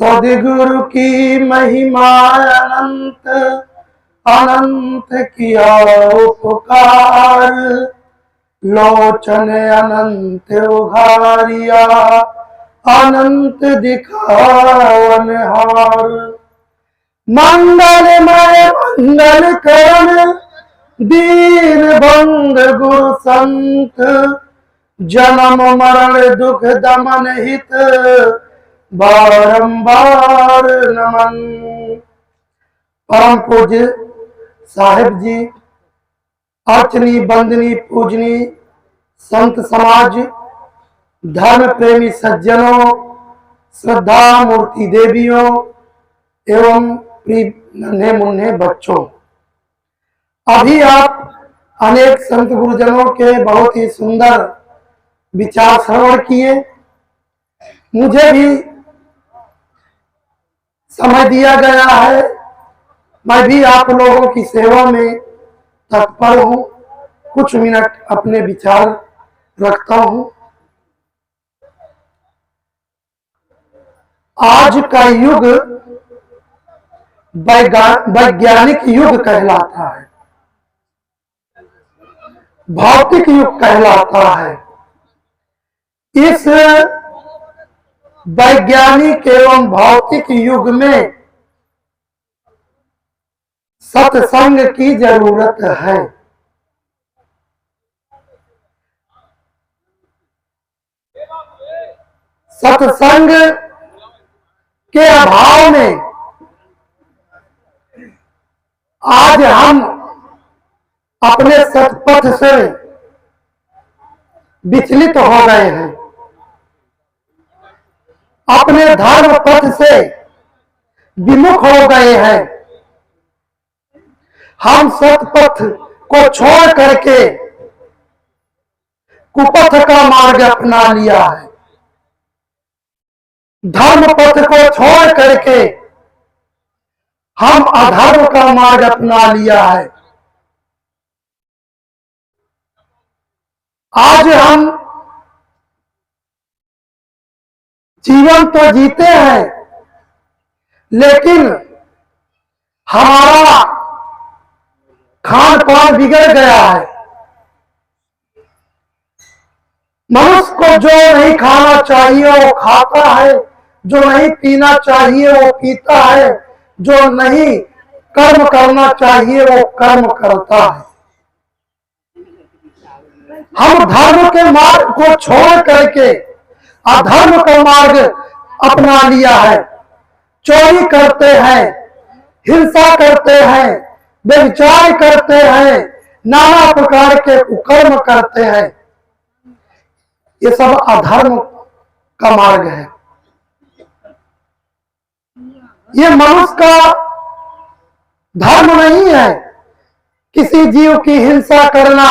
सदगुरु की महिमा अनंत अनंत किया उपकार, लोचन अनंत उघारिया अनंत दिखावन हार। मंगलमय मंगल करण दीन बंद गुरु संत, जन्म मरण दुख दमन हित बारंबार नमन। परम पूज्य साहिब जी, अर्चनी बंदनी पूजनी संत समाज, धर्म प्रेमी सज्जनों, श्रद्धा मूर्ति देवियों एवं प्रिय नन्हे मुन्ने बच्चों, अभी आप अनेक संत गुरुजनों के बहुत ही सुंदर विचार श्रवण किए। मुझे भी समय दिया गया है, मैं भी आप लोगों की सेवा में तत्पर हूं। कुछ मिनट अपने विचार रखता हूं। आज का युग वैज्ञानिक युग कहलाता है, भौतिक युग कहलाता है। इस वैज्ञानिक एवं भौतिक युग में सत्संग की जरूरत है। सत्संग के अभाव में आज हम अपने सत्पथ से विचलित हो गए हैं, अपने धर्म पथ से विमुख हो गए हैं। हम सत्पथ को छोड़ करके कुपथ का मार्ग अपना लिया है। धर्म पथ को छोड़ करके हम अधर्म का मार्ग अपना लिया है। आज हम जीवन तो जीते हैं, लेकिन हमारा खान पान बिगड़ गया है। मनुष्य को जो नहीं खाना चाहिए वो खाता है, जो नहीं पीना चाहिए वो पीता है, जो नहीं कर्म करना चाहिए वो कर्म करता है। हम धर्म के मार्ग को छोड़ करके अधर्म का मार्ग अपना लिया है। चोरी करते हैं, हिंसा करते हैं, व्यभिचार करते हैं, नाना प्रकार के कुकर्म करते हैं। ये सब अधर्म का मार्ग है। ये मनुष्य का धर्म नहीं है। किसी जीव की हिंसा करना,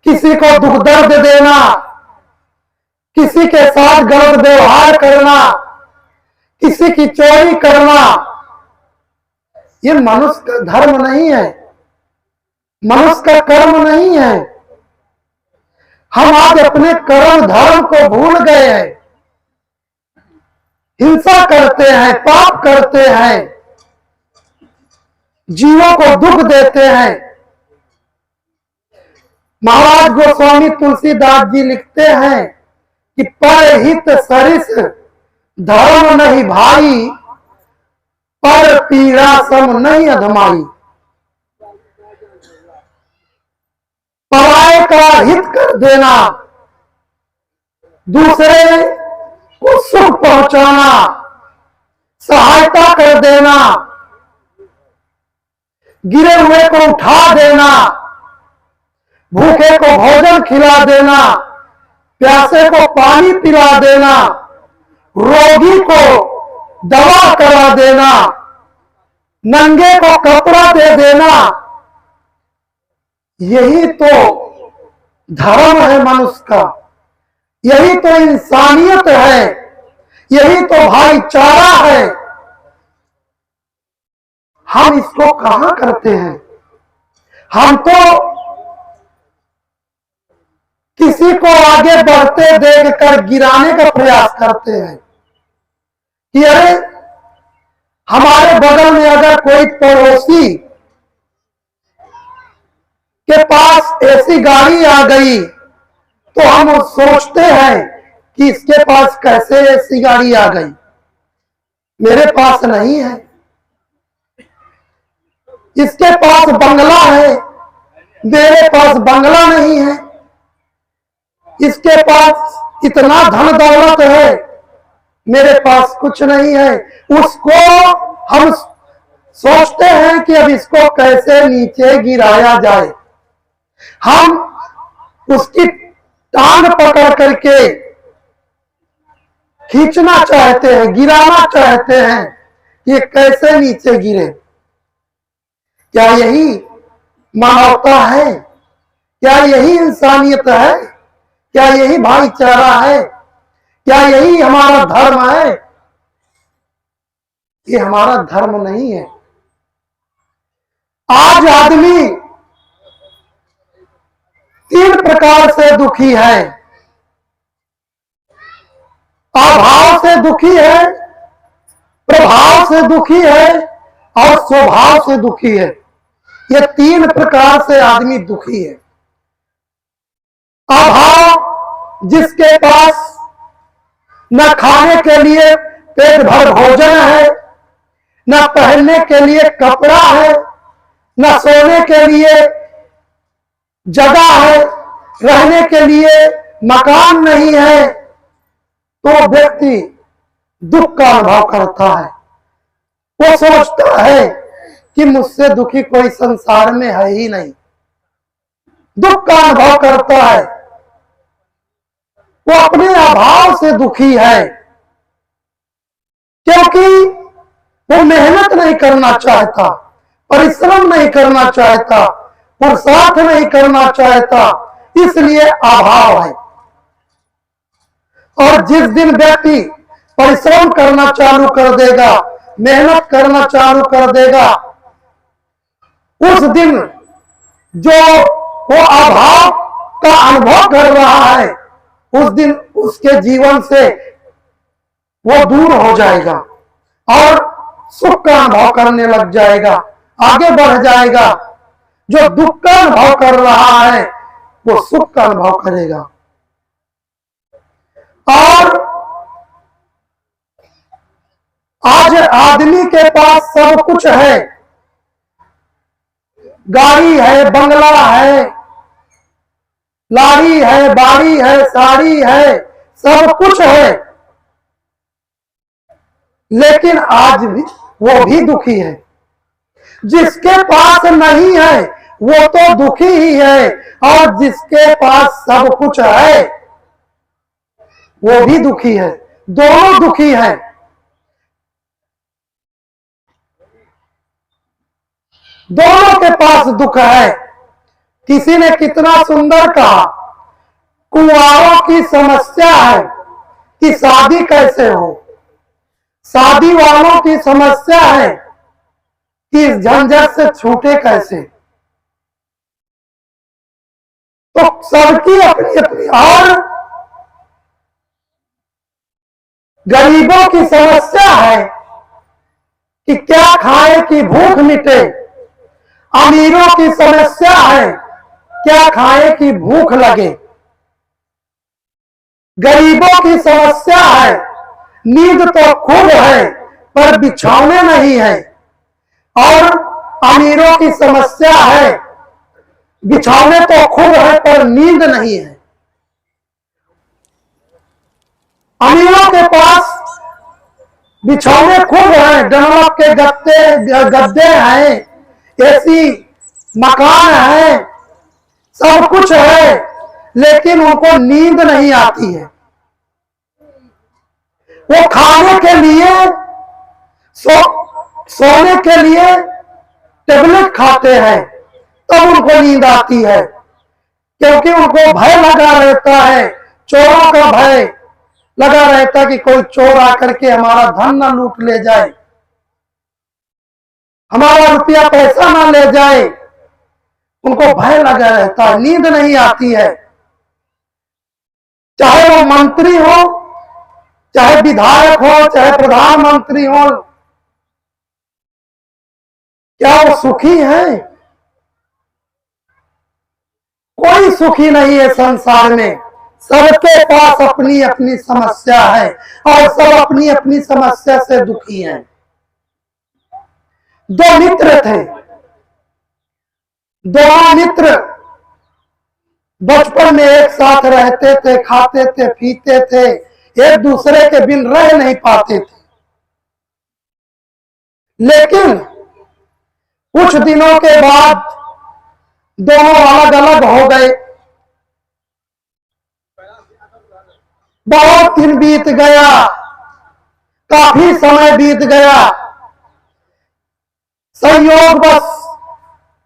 किसी को दुख दर्द देना, किसी के साथ गलत व्यवहार करना, किसी की चोरी करना, ये मनुष्य का धर्म नहीं है, मनुष्य का कर्म नहीं है। हम आज अपने कर्म धर्म को भूल गए हैं, हिंसा करते हैं, पाप करते हैं, जीवों को दुख देते हैं। महाराज गोस्वामी तुलसीदास जी लिखते हैं कि परहित सरिस धर्म नहीं भाई, पर पीड़ा सम नहीं अधमाई। पराये का हित कर देना, दूसरे को सुख पहुंचाना, सहायता कर देना, गिरे हुए को उठा देना, भूखे को भोजन खिला देना, प्यासे को पानी पिला देना, रोगी को दवा करा देना, नंगे को कपड़ा दे देना, यही तो धर्म है मनुष्य का। यही तो इंसानियत है, यही तो भाईचारा है। हम इसको कहां करते हैं? हम तो किसी को आगे बढ़ते देखकर गिराने का प्रयास करते हैं, कि अरे हमारे बगल में अगर कोई पड़ोसी के पास ऐसी गाड़ी आ गई तो हम सोचते हैं कि इसके पास कैसे ऐसी गाड़ी आ गई, मेरे पास नहीं है। इसके पास बंगला है, मेरे पास बंगला नहीं है। इसके पास इतना धन दौलत है, मेरे पास कुछ नहीं है। उसको हम सोचते हैं कि अब इसको कैसे नीचे गिराया जाए। हम उसकी टांग पकड़ करके खींचना चाहते हैं, गिराना चाहते हैं, ये कैसे नीचे गिरे। क्या यही मानवता है? क्या यही इंसानियत है? क्या यही भाईचारा है? क्या यही हमारा धर्म है? ये हमारा धर्म नहीं है। आज आदमी 3 प्रकार से दुखी है। अभाव से दुखी है, प्रभाव से दुखी है और स्वभाव से दुखी है। ये 3 प्रकार से आदमी दुखी है। अभाव, जिसके पास न खाने के लिए पेट भर भोजन है, न पहनने के लिए कपड़ा है, न सोने के लिए जगह है, रहने के लिए मकान नहीं है, तो व्यक्ति दुख का अनुभव करता है। वो सोचता है कि मुझसे दुखी कोई संसार में है ही नहीं। दुख का अनुभव करता है। वो अपने अभाव से दुखी है, क्योंकि वो मेहनत नहीं करना चाहता, परिश्रम नहीं करना चाहता, पुरुषार्थ नहीं करना चाहता, इसलिए अभाव है। और जिस दिन व्यक्ति परिश्रम करना चालू कर देगा, मेहनत करना चालू कर देगा, उस दिन जो वो अभाव का अनुभव कर रहा है, उस दिन उसके जीवन से वो दूर हो जाएगा और सुख का अनुभव करने लग जाएगा, आगे बढ़ जाएगा। जो दुख का अनुभव कर रहा है वो सुख का अनुभव करेगा। और आज आदमी के पास सब कुछ है, गाड़ी है, बंगला है, लाड़ी है, बाड़ी है, साड़ी है, सब कुछ है, लेकिन आज भी वो भी दुखी है। जिसके पास नहीं है वो तो दुखी ही है, और जिसके पास सब कुछ है वो भी दुखी है। दोनों दुखी हैं। दोनों के पास दुख है। किसी ने कितना सुंदर कहा, कुंवारों की समस्या है कि शादी कैसे हो, शादी वालों की समस्या है कि इस झंझट से छूटे कैसे। तो सबकी अपनी अपनी। और गरीबों की समस्या है कि क्या खाए कि भूख मिटे, अमीरों की समस्या है क्या खाए कि भूख लगे। गरीबों की समस्या है नींद तो खूब है पर बिछौने नहीं है, और अमीरों की समस्या है बिछौने तो खूब है पर नींद नहीं है। अमीरों के पास बिछौने खूब है, डनलप के गद्दे हैं, ऐसी मकान है, सब कुछ है, लेकिन उनको नींद नहीं आती है। वो खाने के लिए, सोने के लिए टेबलेट खाते हैं तब उनको नींद आती है, क्योंकि उनको भय लगा रहता है, चोरों का भय लगा रहता है कि कोई चोर आकर के हमारा धन ना लूट ले जाए, हमारा रुपया पैसा ना ले जाए। उनको भय लगा रहता है, नींद नहीं आती है। चाहे वो मंत्री हो, चाहे विधायक हो, चाहे प्रधानमंत्री हो, क्या वो सुखी हैं? कोई सुखी नहीं है संसार में। सबके पास अपनी अपनी समस्या है और सब अपनी अपनी समस्या से दुखी हैं। दो मित्र थे, दोनों मित्र बचपन में एक साथ रहते थे, खाते थे, पीते थे, एक दूसरे के बिन रह नहीं पाते थे। लेकिन कुछ दिनों के बाद दोनों अलग अलग हो गए। बहुत दिन बीत गया, काफी समय बीत गया। संयोग बस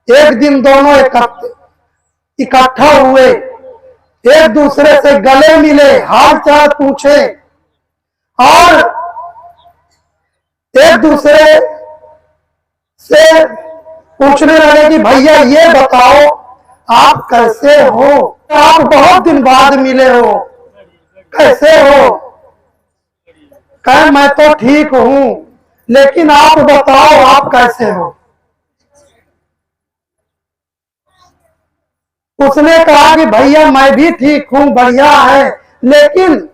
एक दिन दोनों इकट्ठा हुए, एक दूसरे से गले मिले, हाल चाल पूछे और एक दूसरे से पूछने लगे कि भैया ये बताओ आप कैसे हो? आप बहुत दिन बाद मिले हो, कैसे हो? कहे मैं तो ठीक हूं, लेकिन आप बताओ आप कैसे हो? उसने कहा कि भैया मैं भी ठीक हूं, बढ़िया है, लेकिन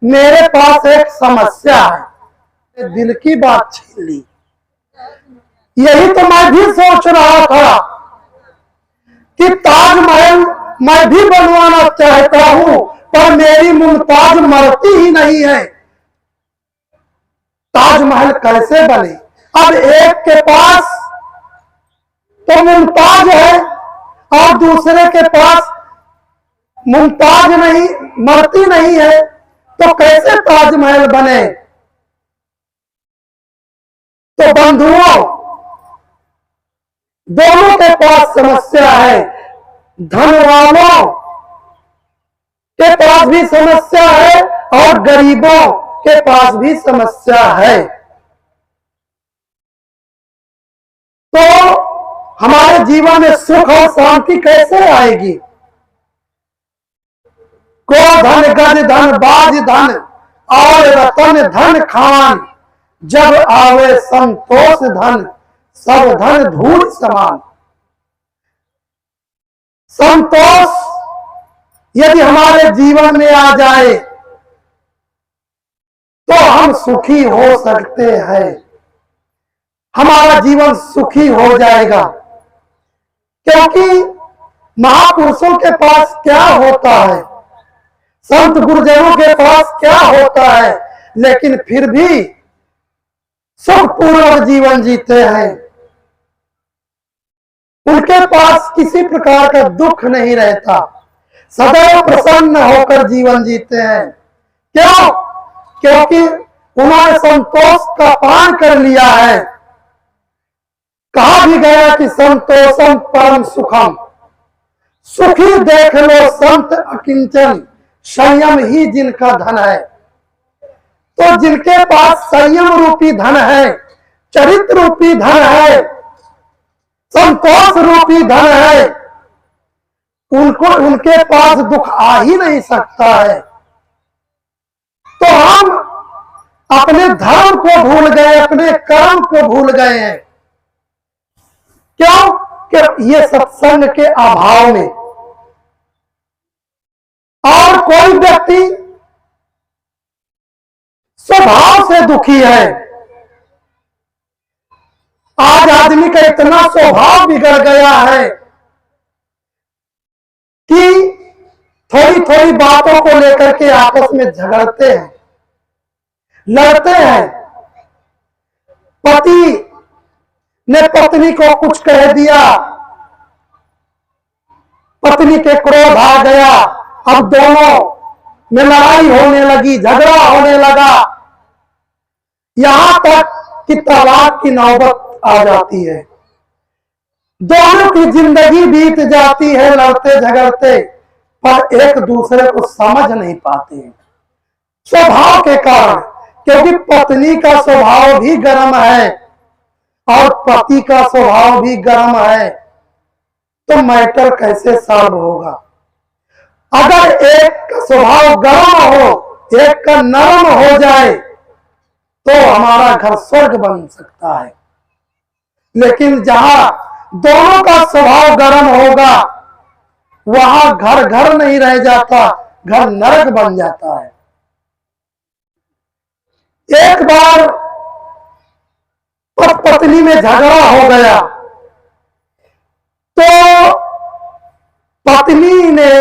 मेरे पास एक समस्या है। दिल की बात छीन ली। यही तो मैं भी सोच रहा था कि ताजमहल मैं भी बनवाना चाहता हूं, पर मेरी मुमताज मरती ही नहीं है। ताजमहल कैसे बने? अब एक के पास तो मुमताज है और दूसरे के पास मुमताज नहीं, मरती नहीं है, तो कैसे ताजमहल बने? तो बंधुओं, दोनों के पास समस्या है। धन वालों के पास भी समस्या है और गरीबों के पास भी समस्या है। तो हमारे जीवन में सुख और शांति कैसे आएगी? को धन गज धन बाज धन और रतन धन खान, जब आवे संतोष धन सब धन धूल समान। संतोष यदि हमारे जीवन में आ जाए तो हम सुखी हो सकते हैं, हमारा जीवन सुखी हो जाएगा। क्योंकि महापुरुषों के पास क्या होता है, संत गुरुजनों के पास क्या होता है, लेकिन फिर भी सुखपूर्वक जीवन जीते हैं। उनके पास किसी प्रकार का दुख नहीं रहता, सदैव प्रसन्न होकर जीवन जीते हैं। क्यों? क्योंकि उन्होंने संतोष का पान कर लिया है। कहा भी गया कि संतोषम परम सुखम, सुखी देख लो संत अकिंचन, संयम ही जिनका धन है। तो जिनके पास संयम रूपी धन है, चरित्र रूपी धन है, संतोष रूपी धन है, उनको उनके पास दुख आ ही नहीं सकता है। तो हम अपने धर्म को भूल गए, अपने कर्म को भूल गए हैं। क्यों? कि ये सत्संग के अभाव में। और कोई व्यक्ति स्वभाव से दुखी है। आज आदमी का इतना स्वभाव बिगड़ गया है कि थोड़ी थोड़ी बातों को लेकर के आपस में झगड़ते हैं, लड़ते हैं। पति ने पत्नी को कुछ कह दिया, पत्नी के क्रोध आ गया, अब दोनों में लड़ाई होने लगी, झगड़ा होने लगा, यहां तक कि तलाक की नौबत आ जाती है। दोनों की जिंदगी बीत जाती है लड़ते झगड़ते, पर एक दूसरे को समझ नहीं पाते हैं स्वभाव के कारण। क्योंकि पत्नी का स्वभाव भी गर्म है और पति का स्वभाव भी गर्म है, तो मैटर कैसे सॉल्व होगा? अगर एक का स्वभाव गर्म हो, एक का नरम हो जाए तो हमारा घर स्वर्ग बन सकता है। लेकिन जहां दोनों का स्वभाव गर्म होगा वहां घर घर नहीं रह जाता, घर नरक बन जाता है। एक बार पत्नी में झगड़ा हो गया तो पत्नी ने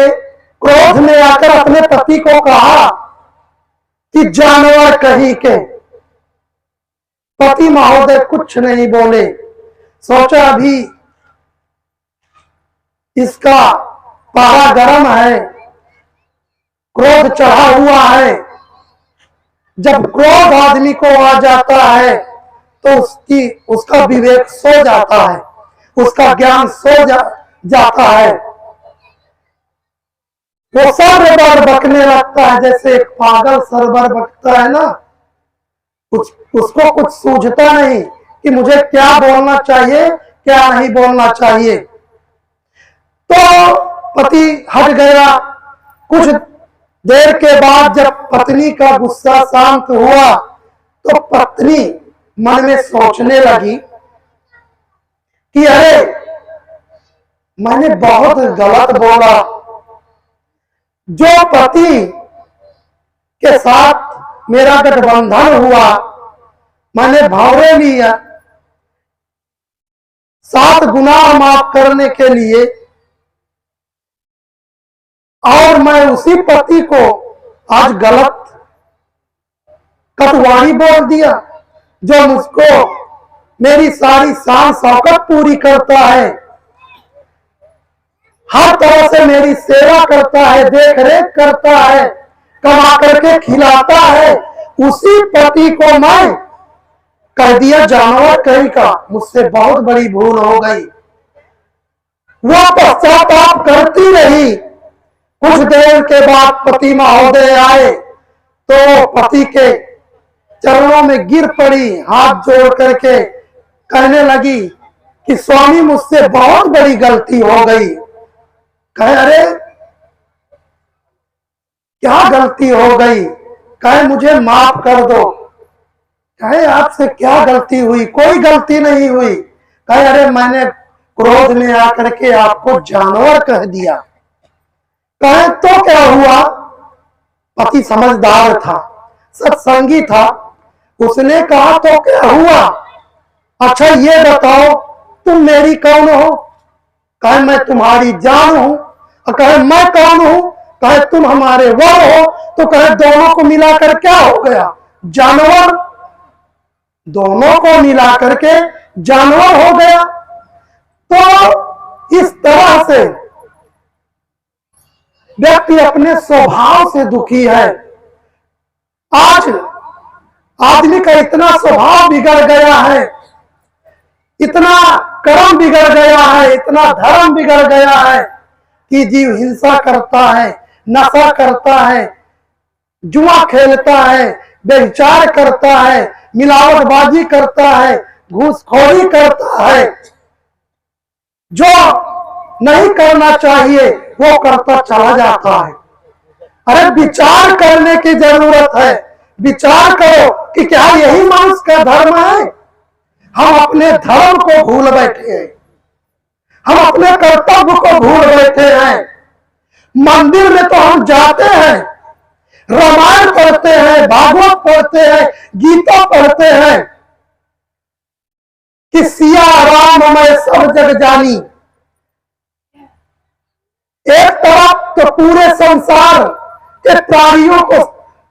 क्रोध में आकर अपने पति को कहा कि जानवर कहीं के। पति महोदय कुछ नहीं बोले, सोचा अभी इसका पारा गर्म है, क्रोध चढ़ा हुआ है। जब क्रोध आदमी को आ जाता है तो उसका विवेक सो जाता है, उसका ज्ञान जाता है। वो सरबर बकने लगता है, जैसे एक पागल सरबर बकता है ना, उसको कुछ सूझता नहीं कि मुझे क्या बोलना चाहिए क्या नहीं बोलना चाहिए। तो पति हट गया। कुछ देर के बाद जब पत्नी का गुस्सा शांत हुआ तो पत्नी मन में सोचने लगी कि अरे मैंने बहुत गलत बोला। जो पति के साथ मेरा गठबंधन हुआ, मैंने भावरे लिया 7 गुनाह माफ करने के लिए, और मैं उसी पति को आज गलत कटवाणी बोल दिया, जो मुझको मेरी सारी शान शौकत पूरी करता है, हर तरह से मेरी सेवा करता है, देख रेख करता है, कमा करके खिलाता है। उसी पति को मैं कह दिया जानवर कहीं का। मुझसे बहुत बड़ी भूल हो गई। वो पश्चाताप करती रही। कुछ देर के बाद पति महोदय आए तो पति के चरणों में गिर पड़ी, हाथ जोड़ करके कहने लगी कि स्वामी मुझसे बहुत बड़ी गलती हो गई। कहे अरे क्या गलती हो गई? कहे मुझे माफ कर दो। कहे आपसे क्या गलती हुई? कोई गलती नहीं हुई। कहे अरे मैंने क्रोध में आकर के आपको जानवर कह दिया। कहे तो क्या हुआ? पति समझदार था, सत्संगी था। उसने कहा तो क्या हुआ? अच्छा ये बताओ तुम मेरी कौन हो? कहे मैं तुम्हारी जान हूं। और कहे मैं कौन हूं? कहे तुम हमारे वर हो। तो कहे दोनों को मिलाकर क्या हो गया? जानवर। दोनों को मिलाकर के जानवर हो गया। तो इस तरह से व्यक्ति अपने स्वभाव से दुखी है। आज आदमी का इतना स्वभाव बिगड़ गया है, इतना कर्म बिगड़ गया है, इतना धर्म बिगड़ गया है कि जीव हिंसा करता है, नशा करता है, जुआ खेलता है, व्यभिचार करता है, मिलावटबाजी करता है, घूसखोरी करता है। जो नहीं करना चाहिए वो करता चला जाता है। अरे विचार करने की जरूरत है। विचार करो कि क्या यही मनुष्य का धर्म है? हम अपने धर्म को भूल बैठे हैं, हम अपने कर्तव्य को भूल बैठे हैं। मंदिर में तो हम जाते हैं, रामायण पढ़ते हैं, भागवत पढ़ते हैं, गीता पढ़ते हैं कि सिया राम मैं सब जग जानी। एक तरफ तो पूरे संसार के प्राणियों को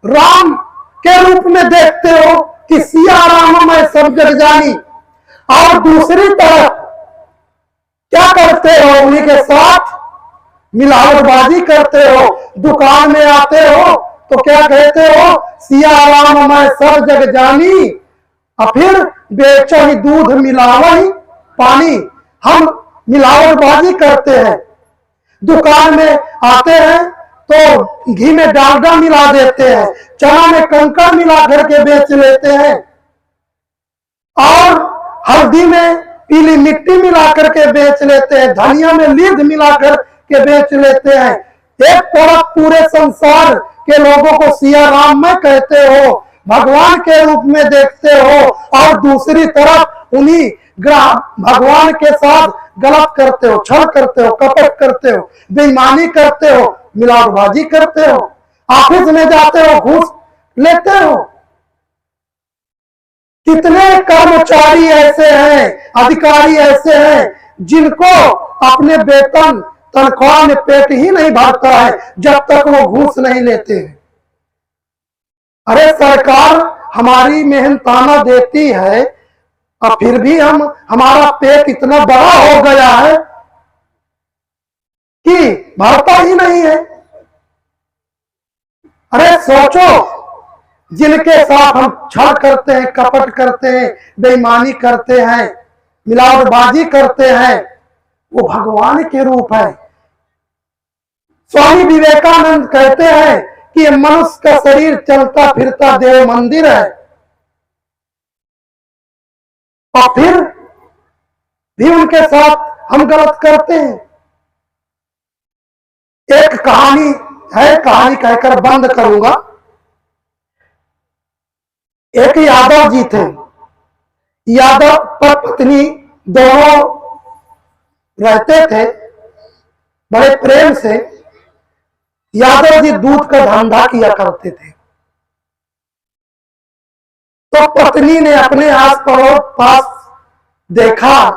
राम के रूप में देखते हो कि सिया राम मैं सब जग जानी, और दूसरी तरफ क्या करते हो? उन्हीं के साथ मिलावटबाजी करते हो। दुकान में आते हो तो क्या कहते हो? सिया राम मैं सब जग जानी, और फिर बेचो ही दूध मिलावा ही पानी। हम मिलावटबाजी करते हैं। दुकान में आते हैं तो घी में डालडा मिला देते हैं, चना में कंकड़ मिला करके बेच लेते हैं, और हल्दी में पीली मिट्टी मिला करके बेच लेते हैं, धनिया में लीद मिला करके बेच लेते हैं। एक तरफ पूरे संसार के लोगों को सिया राम में कहते हो, भगवान के रूप में देखते हो, और दूसरी तरफ उन्हीं भगवान के साथ गलत करते हो, छल करते हो, कपट करते हो, बेईमानी करते हो, मिलावटबाजी करते हो, ऑफिस में जाते हो, घूस लेते हो। कितने कर्मचारी ऐसे हैं, अधिकारी ऐसे हैं जिनको अपने वेतन तनख्वाह में पेट ही नहीं भरता है जब तक वो घूस नहीं लेते हैं। अरे सरकार हमारी मेहनताना देती है और फिर भी हमारा पेट इतना बड़ा हो गया है कि भरता ही नहीं है। अरे सोचो, जिनके साथ हम छल करते हैं, कपट करते हैं, बेईमानी करते हैं, मिलावटबाजी करते हैं, वो भगवान के रूप है। स्वामी विवेकानंद कहते हैं कि ये मनुष्य का शरीर चलता फिरता देव मंदिर है। और फिर भी उनके साथ हम गलत करते हैं। एक कहानी है, कहानी कहकर बंद करूंगा। एक यादव जी थे, यादव पर पत्नी दोनों रहते थे बड़े प्रेम से। यादव जी दूध का धंधा किया करते थे। तो पत्नी ने अपने आस पड़ोस पास देखा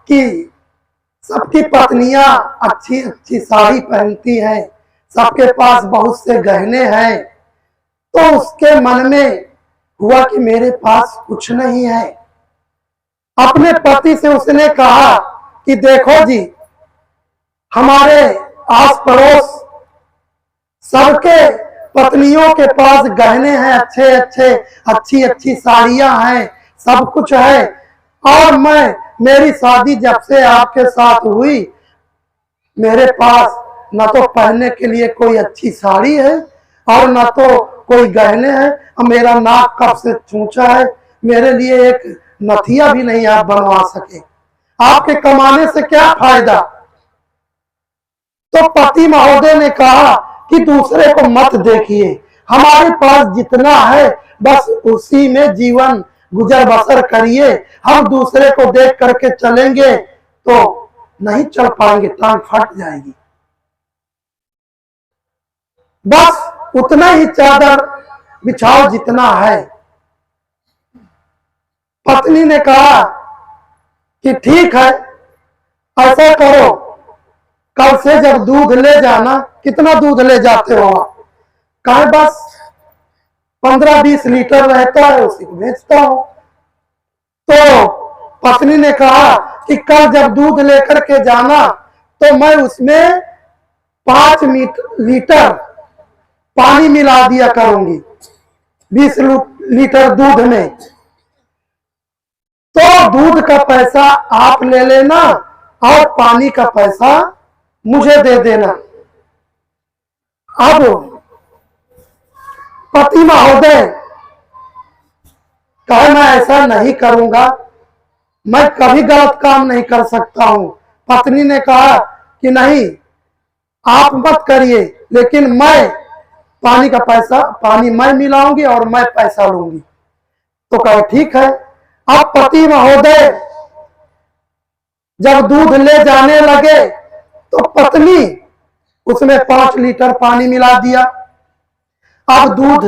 कि सबकी पत्नियां अच्छी अच्छी साड़ी पहनती हैं, सबके पास बहुत से गहने हैं। तो उसके मन में हुआ कि मेरे पास कुछ नहीं है। अपने पति से उसने कहा कि देखो जी, हमारे आस पड़ोस सबके पत्नियों के पास गहने हैं, अच्छे अच्छे, अच्छी अच्छी साड़ियां हैं, सब कुछ है, और मेरी शादी जब से आपके साथ हुई, मेरे पास न तो पहनने के लिए कोई अच्छी साड़ी है और न तो कोई गहने हैं, और मेरा नाक कब से छूचा है, मेरे लिए एक नथिया भी नहीं आप बनवा सके। आपके कमाने से क्या फायदा। तो पति महोदय ने कहा कि दूसरे को मत देखिए, हमारे पास जितना है बस उसी में जीवन गुजर बसर करिए। हम दूसरे को देख करके चलेंगे तो नहीं चल पाएंगे, टांग फट जाएगी। बस उतना ही चादर बिछाओ जितना है। पत्नी ने कहा कि ठीक है, ऐसा करो, कल से जब दूध ले जाना, कितना दूध ले जाते हो आप? कहा बस 15-20 लीटर रहता है, उसी को बेचता हूं। तो पत्नी ने कहा कि कल जब दूध लेकर के जाना तो मैं उसमें 5 लीटर पानी मिला दिया करूंगी 20 लीटर दूध में। तो दूध का पैसा आप ले लेना और पानी का पैसा मुझे दे देना। अब पति महोदय कहे मैं ऐसा नहीं करूंगा, मैं कभी गलत काम नहीं कर सकता हूं। पत्नी ने कहा कि नहीं, आप मत करिए, लेकिन मैं पानी का पैसा, पानी मैं मिलाऊंगी और मैं पैसा लूंगी। तो कहा ठीक है। अब पति महोदय जब दूध ले जाने लगे तो पत्नी उसमें 5 लीटर पानी मिला दिया। अब दूध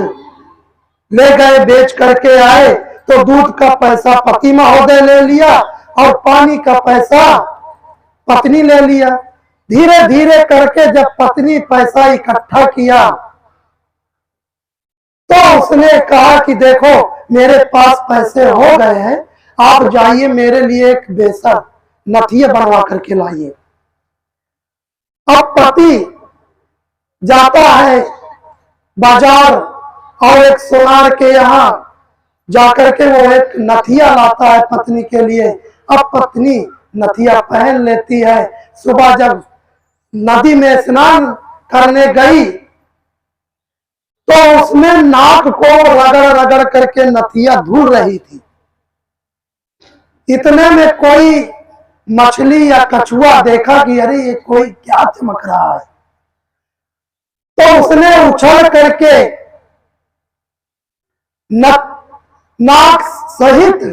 ले गए, बेच करके आए, तो दूध का पैसा पति महोदय ले लिया और पानी का पैसा पत्नी ले लिया। धीरे धीरे करके जब पत्नी पैसा इकट्ठा किया तो उसने कहा कि देखो मेरे पास पैसे हो गए हैं, आप जाइए मेरे लिए एक बेसर नथिया बनवा करके लाइए। अब पति जाता है बाजार और एक सोनार के यहाँ जाकर के वो एक नथिया लाता है पत्नी के लिए। अब पत्नी नथिया पहन लेती है। सुबह जब नदी में स्नान करने गई तो उसमें नाक को रगड़ रगड़ करके नथिया धुल रही थी। इतने में कोई मछली या कछुआ देखा कि अरे ये कोई क्या चमक रहा है। तो उसने उछल करके नाक सहित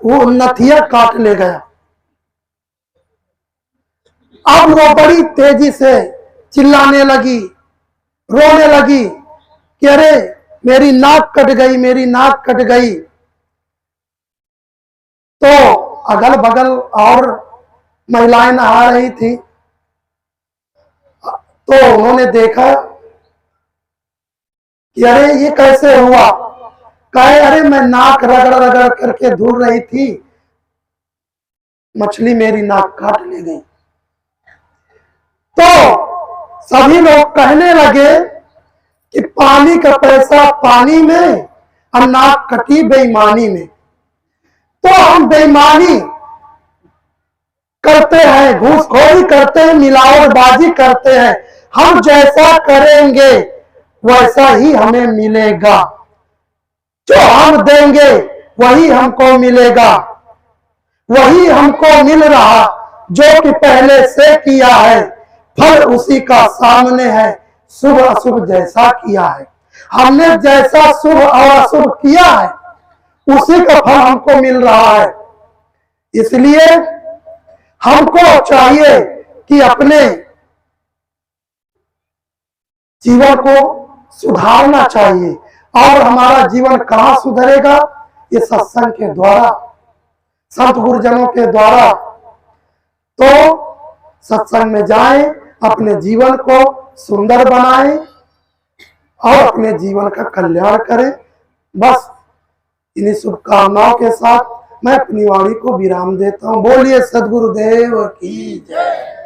वो नथिया काट ले गया। अब वो बड़ी तेजी से चिल्लाने लगी, रोने लगी कि अरे मेरी नाक कट गई, मेरी नाक कट गई। तो अगल बगल और महिलाएं नहा रही थी, तो उन्होंने देखा कि अरे ये कैसे हुआ। कहे अरे मैं नाक रगड़ रगड़ करके धुल रही थी, मछली मेरी नाक काट ले गई। तो सभी लोग कहने लगे कि पानी का पैसा पानी में और नाक कटी बेईमानी में। तो हम बेईमानी करते हैं, घूसखोरी करते हैं, मिलावटबाजी करते हैं। हम जैसा करेंगे वैसा ही हमें मिलेगा, जो हम देंगे वही हमको मिलेगा, वही हमको मिल रहा जो कि पहले से किया है। फल उसी का सामने है, शुभ अशुभ जैसा किया है। हमने जैसा शुभ और अशुभ किया है उसी का फल हमको मिल रहा है। इसलिए हमको चाहिए कि अपने जीवन को सुधारना चाहिए। और हमारा जीवन कहाँ सुधरेगा? ये सत्संग के द्वारा, संत गुरुजनों के द्वारा। तो सत्संग में जाएं, अपने जीवन को सुंदर बनाएं और अपने जीवन का कल्याण करें। बस इन्हीं शुभकामनाओं के साथ मैं अपनी वाणी को विराम देता हूं। बोलिए सद्गुरुदेव की जय।